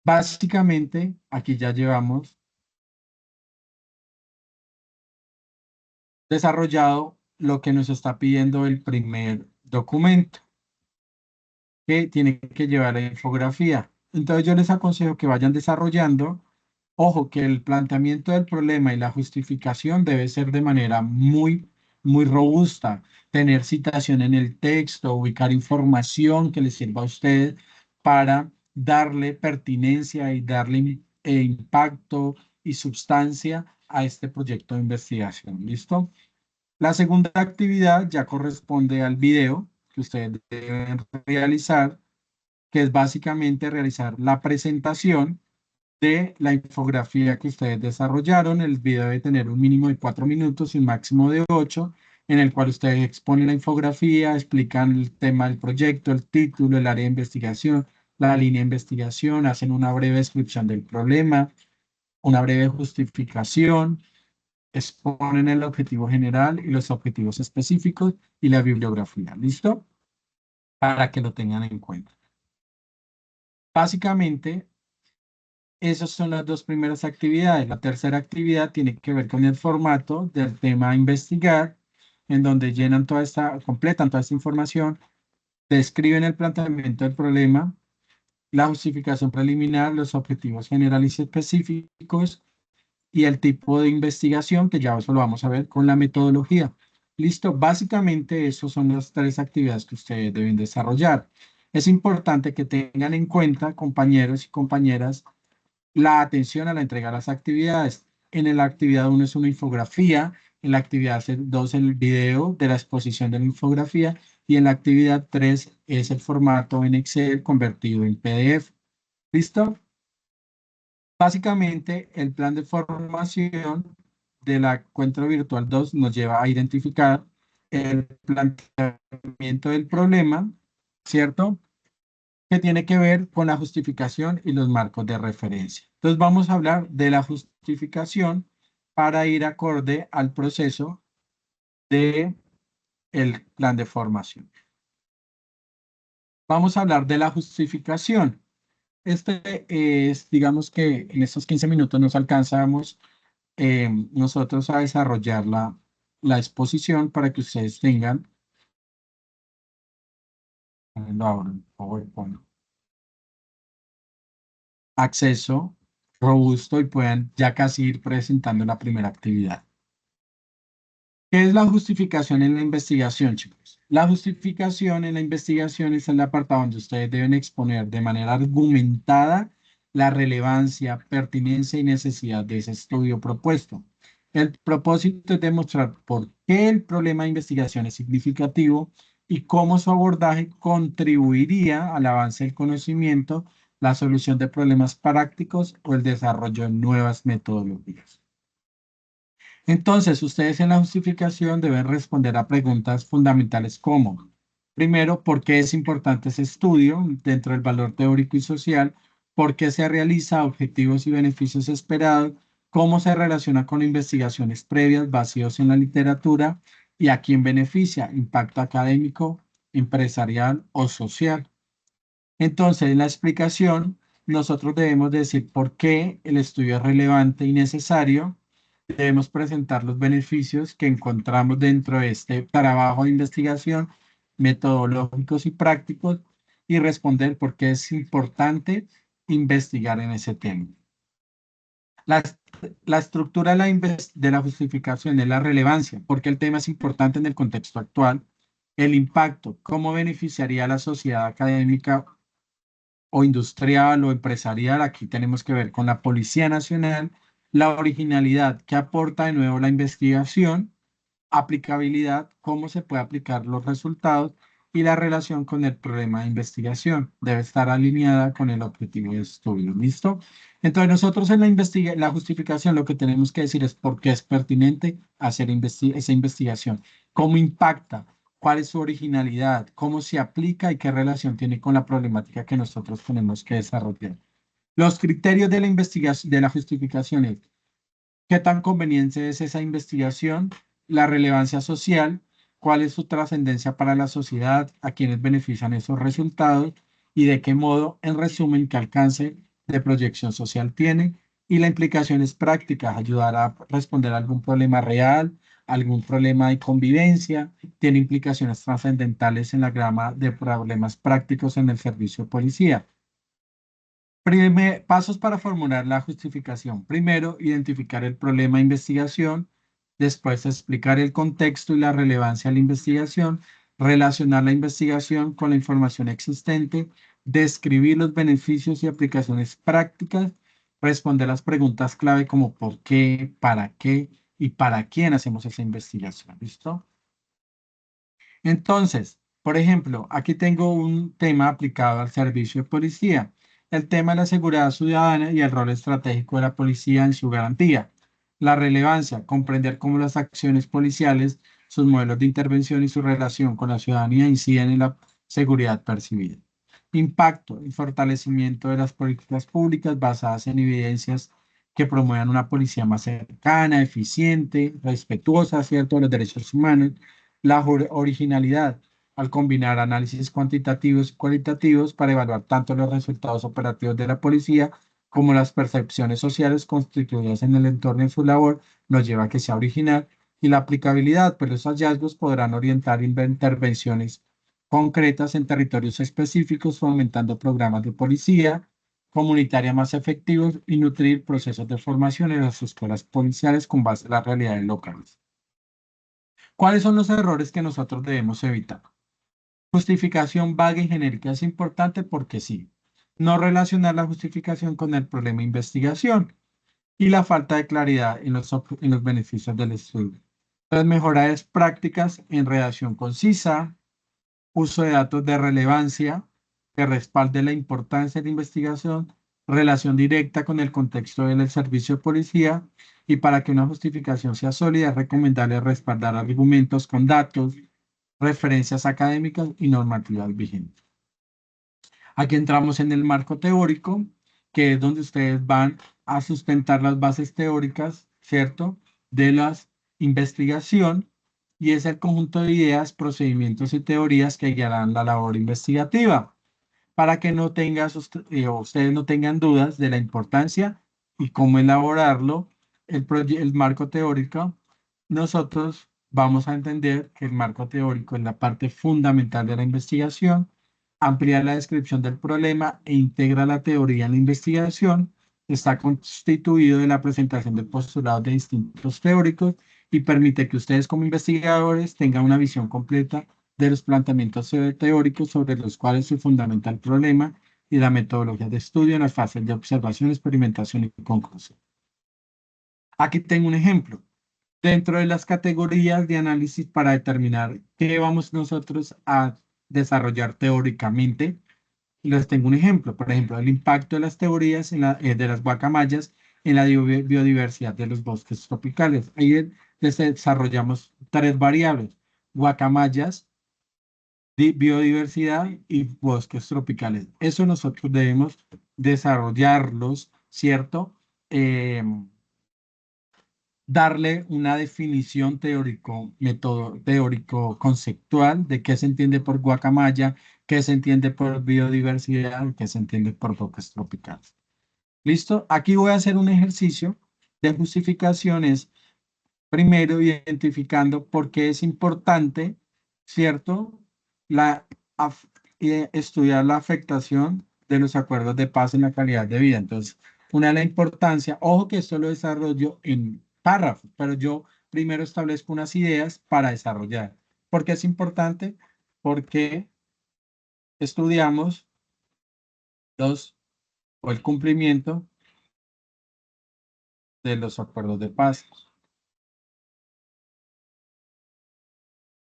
Speaker 1: Básicamente, aquí ya llevamos desarrollado lo que nos está pidiendo el primer documento, que tiene que llevar la infografía. Entonces yo les aconsejo que vayan desarrollando. Ojo, que el planteamiento del problema y la justificación debe ser de manera muy robusta. Tener citación en el texto, ubicar información que les sirva a ustedes para darle pertinencia y darle impacto y sustancia a este proyecto de investigación. ¿Listo? La segunda actividad ya corresponde al video que ustedes deben realizar, que es básicamente realizar la presentación de la infografía que ustedes desarrollaron. El video debe tener un mínimo de 4 minutos y un máximo de 8, en el cual ustedes exponen la infografía, explican el tema del proyecto, el título, el área de investigación, la línea de investigación, hacen una breve descripción del problema, una breve justificación, exponen el objetivo general y los objetivos específicos y la bibliografía. ¿Listo? Para que lo tengan en cuenta. Básicamente, esas son las dos primeras actividades. La tercera actividad tiene que ver con el formato del tema a investigar, en donde llenan completan toda esta información, describen el planteamiento del problema, la justificación preliminar, los objetivos generales y específicos y el tipo de investigación, que ya eso lo vamos a ver con la metodología. Listo, básicamente esas son las tres actividades que ustedes deben desarrollar. Es importante que tengan en cuenta, compañeros y compañeras, la atención a la entrega de las actividades. En la actividad 1 es una infografía, en la actividad 2 el video de la exposición de la infografía y en la actividad 3 es el formato en Excel convertido en PDF. ¿Listo? Básicamente, el plan de formación de la encuentro virtual 2 nos lleva a identificar el planteamiento del problema, ¿cierto? Que tiene que ver con la justificación y los marcos de referencia. Entonces vamos a hablar de la justificación para ir acorde al proceso de el plan de formación. Vamos a hablar de la justificación. Este es, digamos que en estos 15 minutos nos alcanzamos nosotros a desarrollarla la exposición para que ustedes tengan, lo abro en PowerPoint, acceso robusto y puedan ya casi ir presentando la primera actividad. ¿Qué es la justificación en la investigación, chicos? La justificación en la investigación es el apartado donde ustedes deben exponer de manera argumentada la relevancia, pertinencia y necesidad de ese estudio propuesto. El propósito es demostrar por qué el problema de investigación es significativo y cómo su abordaje contribuiría al avance del conocimiento, la solución de problemas prácticos o el desarrollo de nuevas metodologías. Entonces, ustedes en la justificación deben responder a preguntas fundamentales como, primero, ¿por qué es importante ese estudio dentro del valor teórico y social? ¿Por qué se realiza? Objetivos y beneficios esperados. ¿Cómo se relaciona con investigaciones previas, vacíos en la literatura? ¿Y a quién beneficia? ¿Impacto académico, empresarial o social? Entonces, en la explicación, nosotros debemos decir por qué el estudio es relevante y necesario. Debemos presentar los beneficios que encontramos dentro de este trabajo de investigación, metodológicos y prácticos, y responder por qué es importante investigar en ese tema. La, la estructura de la justificación es la relevancia, porque el tema es importante en el contexto actual, el impacto, cómo beneficiaría a la sociedad académica o industrial o empresarial. Aquí tenemos que ver con la Policía Nacional, la originalidad que aporta de nuevo la investigación, aplicabilidad, cómo se puede aplicar los resultados y la relación con el problema de investigación. Debe estar alineada con el objetivo de estudio. ¿Listo? Entonces nosotros en la justificación lo que tenemos que decir es por qué es pertinente hacer esa investigación, cómo impacta, cuál es su originalidad, cómo se aplica y qué relación tiene con la problemática que nosotros tenemos que desarrollar. Los criterios de la investigación, de la justificación es qué tan conveniente es esa investigación, la relevancia social, cuál es su trascendencia para la sociedad, a quienes benefician esos resultados y de qué modo, en resumen, qué alcance de proyección social tiene y la implicación es práctica, ayudar a responder a algún problema real, algún problema de convivencia, tiene implicaciones trascendentales en la gama de problemas prácticos en el servicio de policía. Pasos para formular la justificación. Primero, identificar el problema de investigación. Después, explicar el contexto y la relevancia de la investigación. Relacionar la investigación con la información existente. Describir los beneficios y aplicaciones prácticas. Responder las preguntas clave como por qué y para quién hacemos esa investigación. ¿Listo? Entonces, por ejemplo, aquí tengo un tema aplicado al servicio de policía. El tema de la seguridad ciudadana y el rol estratégico de la policía en su garantía. La relevancia, comprender cómo las acciones policiales, sus modelos de intervención y su relación con la ciudadanía inciden en la seguridad percibida. Impacto y fortalecimiento de las políticas públicas basadas en evidencias que promuevan una policía más cercana, eficiente, respetuosa, ¿cierto?, de los derechos humanos. La originalidad, al combinar análisis cuantitativos y cualitativos para evaluar tanto los resultados operativos de la policía como las percepciones sociales constituidas en el entorno de su labor, nos lleva a que sea original. Y la aplicabilidad, pues los hallazgos podrán orientar intervenciones concretas en territorios específicos, fomentando programas de policía comunitaria más efectivos y nutrir procesos de formación en las escuelas policiales con base en las realidades locales. ¿Cuáles son los errores que nosotros debemos evitar? Justificación vaga y genérica es importante porque sí. No relacionar la justificación con el problema de investigación y la falta de claridad en los beneficios del estudio. Las mejores prácticas en redacción concisa, uso de datos de relevancia que respalde la importancia de la investigación, relación directa con el contexto del servicio de policía y para que una justificación sea sólida es recomendable respaldar argumentos con datos, referencias académicas y normativas vigentes. Aquí entramos en el marco teórico, que es donde ustedes van a sustentar las bases teóricas, ¿cierto?, de la investigación y es el conjunto de ideas, procedimientos y teorías que guiarán la labor investigativa para que no ustedes no tengan dudas de la importancia y cómo elaborarlo, el marco teórico. Nosotros vamos a entender que el marco teórico es la parte fundamental de la investigación, amplía la descripción del problema e integra la teoría en la investigación. Está constituido de la presentación de postulados de distintos teóricos y permite que ustedes como investigadores tengan una visión completa de los planteamientos teóricos sobre los cuales se fundamenta el problema y la metodología de estudio en las fases de observación, experimentación y conclusión. Aquí tengo un ejemplo. Dentro de las categorías de análisis para determinar qué vamos nosotros a desarrollar teóricamente, les tengo un ejemplo. Por ejemplo, el impacto de las teorías de las guacamayas en la biodiversidad de los bosques tropicales. Ahí desarrollamos tres variables: guacamayas, biodiversidad y bosques tropicales. Eso nosotros debemos desarrollarlos, ¿cierto? Darle una definición teórico, método teórico conceptual de qué se entiende por guacamaya, qué se entiende por biodiversidad, qué se entiende por bosques tropicales. ¿Listo? Aquí voy a hacer un ejercicio de justificaciones, primero identificando por qué es importante, ¿cierto? La, estudiar la afectación de los acuerdos de paz en la calidad de vida. Entonces, una de la importancia, ojo que esto lo desarrollo en párrafos, pero yo primero establezco unas ideas para desarrollar. ¿Por qué es importante? Porque estudiamos los o el cumplimiento de los acuerdos de paz.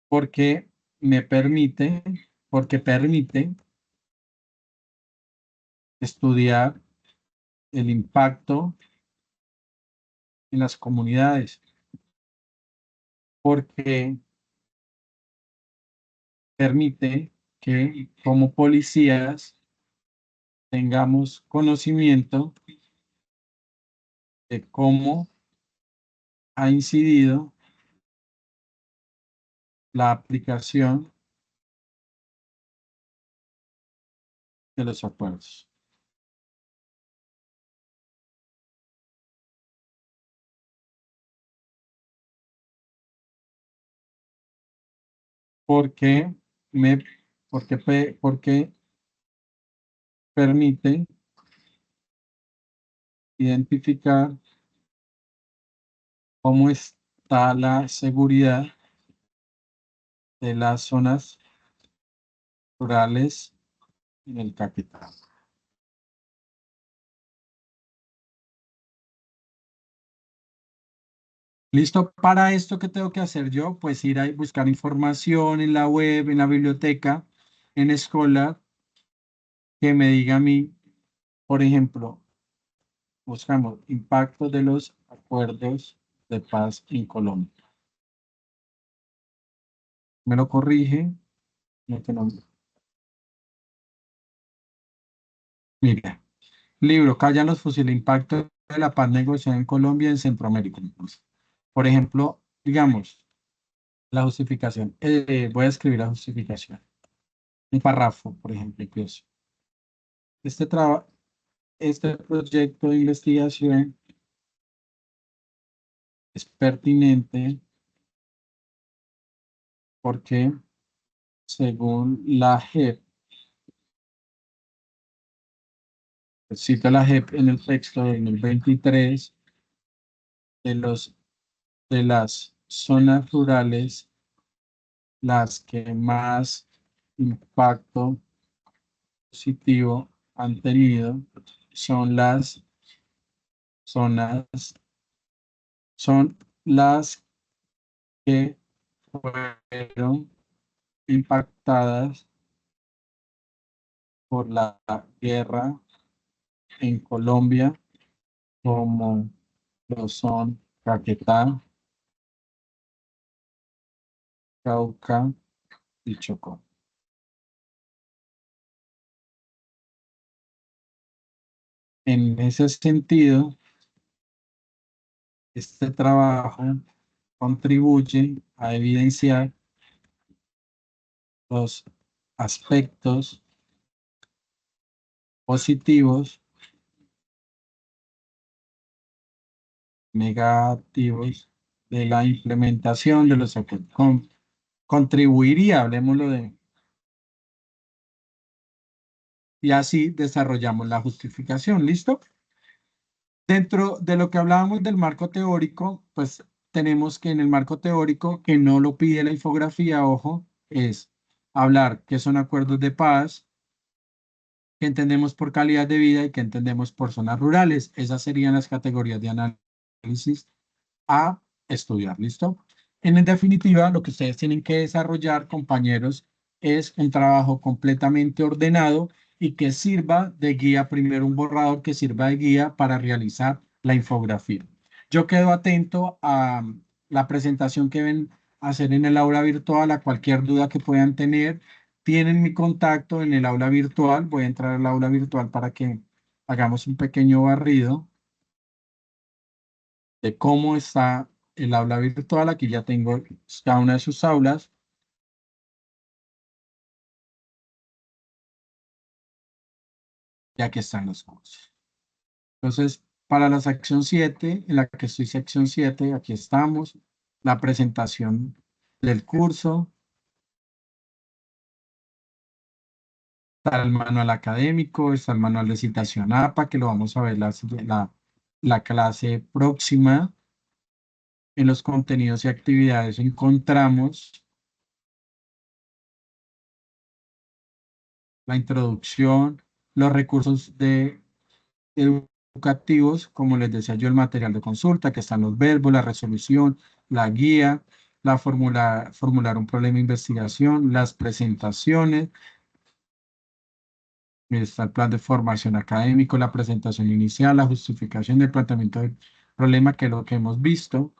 Speaker 1: Porque me permite, porque permite estudiar el impacto en las comunidades, porque permite que como policías tengamos conocimiento de cómo ha incidido la aplicación de los acuerdos. Porque me, porque permite identificar cómo está la seguridad de las zonas rurales en el capital. Listo, para esto, ¿qué tengo que hacer yo? Pues ir a buscar información en la web, en la biblioteca, en Scholar, que me diga a mí, por ejemplo, buscamos impacto de los acuerdos de paz en Colombia. Me lo corrige, lo que no. Mira, libro, Callan los fusiles, impacto de la paz negociada en Colombia y en Centroamérica. Por ejemplo, digamos, la justificación. Voy a escribir la justificación. Un párrafo, por ejemplo, incluso. Este trabajo. Este proyecto de investigación es pertinente porque, según la JEP, cita la JEP en el texto de 2023, de de las zonas rurales, las que más impacto positivo han tenido son zonas, son las que fueron impactadas por la guerra en Colombia, como lo son Caquetá, Cauca y Chocó. En ese sentido, este trabajo contribuye a evidenciar los aspectos positivos, negativos de la implementación de los acuerdos. Contribuiría, hablemoslo de, y así desarrollamos la justificación. ¿Listo? Dentro de lo que hablábamos del marco teórico, pues tenemos que en el marco teórico, que no lo pide la infografía, ojo, es hablar qué son acuerdos de paz, qué entendemos por calidad de vida y qué entendemos por zonas rurales. Esas serían las categorías de análisis a estudiar, ¿listo? En definitiva, lo que ustedes tienen que desarrollar, compañeros, es un trabajo completamente ordenado y que sirva de guía, primero un borrador que sirva de guía para realizar la infografía. Yo quedo atento a la presentación que ven hacer en el aula virtual, a cualquier duda que puedan tener. Tienen mi contacto en el aula virtual. Voy a entrar al aula virtual para que hagamos un pequeño barrido de cómo está el aula virtual. Aquí ya tengo cada una de sus aulas y aquí están los cursos. Entonces, para la sección 7, en la que estoy sección 7, aquí estamos, la presentación del curso, está el manual académico, está el manual de citación APA, que lo vamos a ver la clase próxima. En los contenidos y actividades encontramos la introducción, los recursos educativos, como les decía yo, el material de consulta, que están los verbos, la resolución, la guía, formular un problema de investigación, las presentaciones, está el plan de formación académico, la presentación inicial, la justificación del planteamiento del problema, que es lo que hemos visto.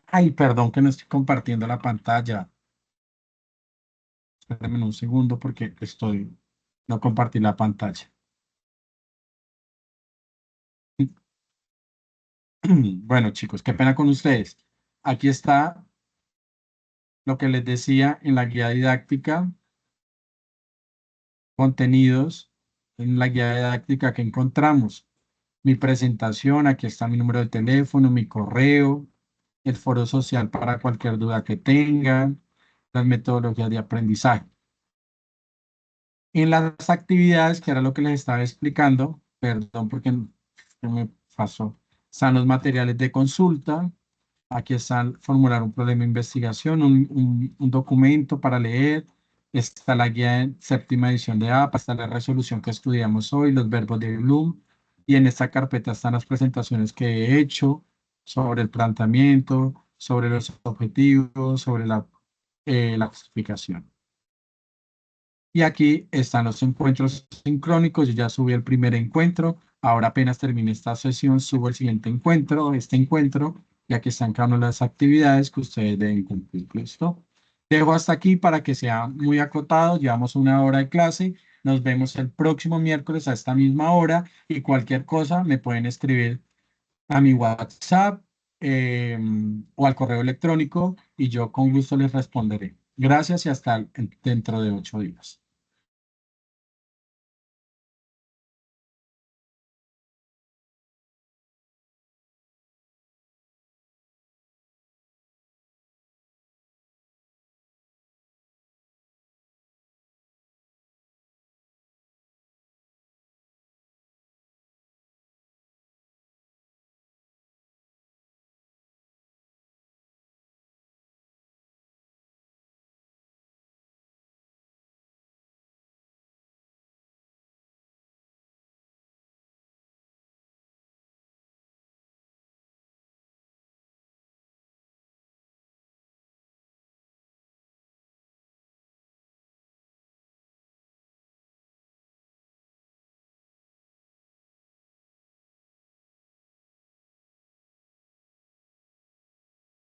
Speaker 1: Ay, perdón que no estoy compartiendo la pantalla. Espérenme un segundo porque no compartí la pantalla. Bueno, chicos, qué pena con ustedes. Aquí está lo que les decía en la guía didáctica, contenidos, en la guía didáctica que encontramos. Mi presentación, aquí está mi número de teléfono, mi correo, el foro social para cualquier duda que tengan, las metodologías de aprendizaje. En las actividades, que era lo que les estaba explicando, perdón porque se me pasó, están los materiales de consulta. Aquí está el formular un problema de investigación, un documento para leer. Está la guía en séptima edición de APA, está la resolución que estudiamos hoy, los verbos de Bloom. Y en esta carpeta están las presentaciones que he hecho sobre el planteamiento, sobre los objetivos, sobre la justificación. Y aquí están los encuentros sincrónicos. Yo ya subí el primer encuentro. Ahora apenas termine esta sesión, subo el siguiente encuentro, este encuentro. Y aquí están cada una de las actividades que ustedes deben cumplir. ¿Listo? Dejo hasta aquí para que sea muy acotado. Llevamos una hora de clase. Nos vemos el próximo miércoles a esta misma hora. Y cualquier cosa me pueden escribir a mi WhatsApp o al correo electrónico y yo con gusto les responderé. Gracias y hasta dentro de 8 días.